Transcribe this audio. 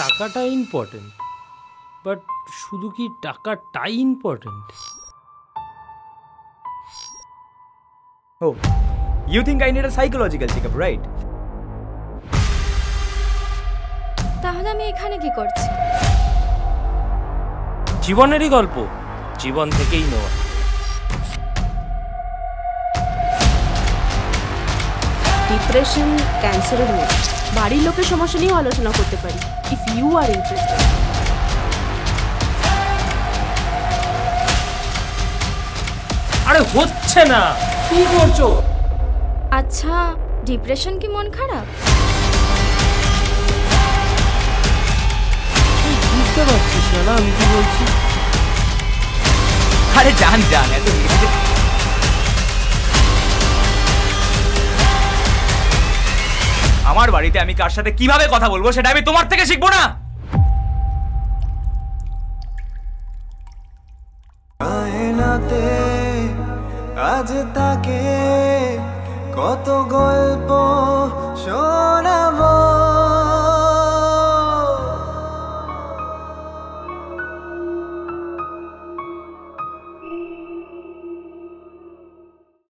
টাকাটা important, but শুধু কি টাকাটাই important? Oh, you think I need a psychological checkup, right? তাহলে আমি এখানে কি করছি? জীবনেরই গল্প, জীবন থেকেই নেওয়া। ডিপ্রেশন ক্যান্সারের মতো, বাড়ির লোকের সমস্যা নিয়ে আলোচনা করতে পারি ইফ ইউ আর ইন্টারেস্টেড। আরে হচ্ছে না, কি করছো? আচ্ছা, ডিপ্রেশন কি মন খারাপ? বুঝতে পারছিস না আমি কি বলছি? আরে জান এত আমার বাড়িতে আমি কার সাথে কিভাবে কথা বলবো সেটা আমি তোমার থেকে শিখবো না? আয়নাতে আজ তাকে কত গল্প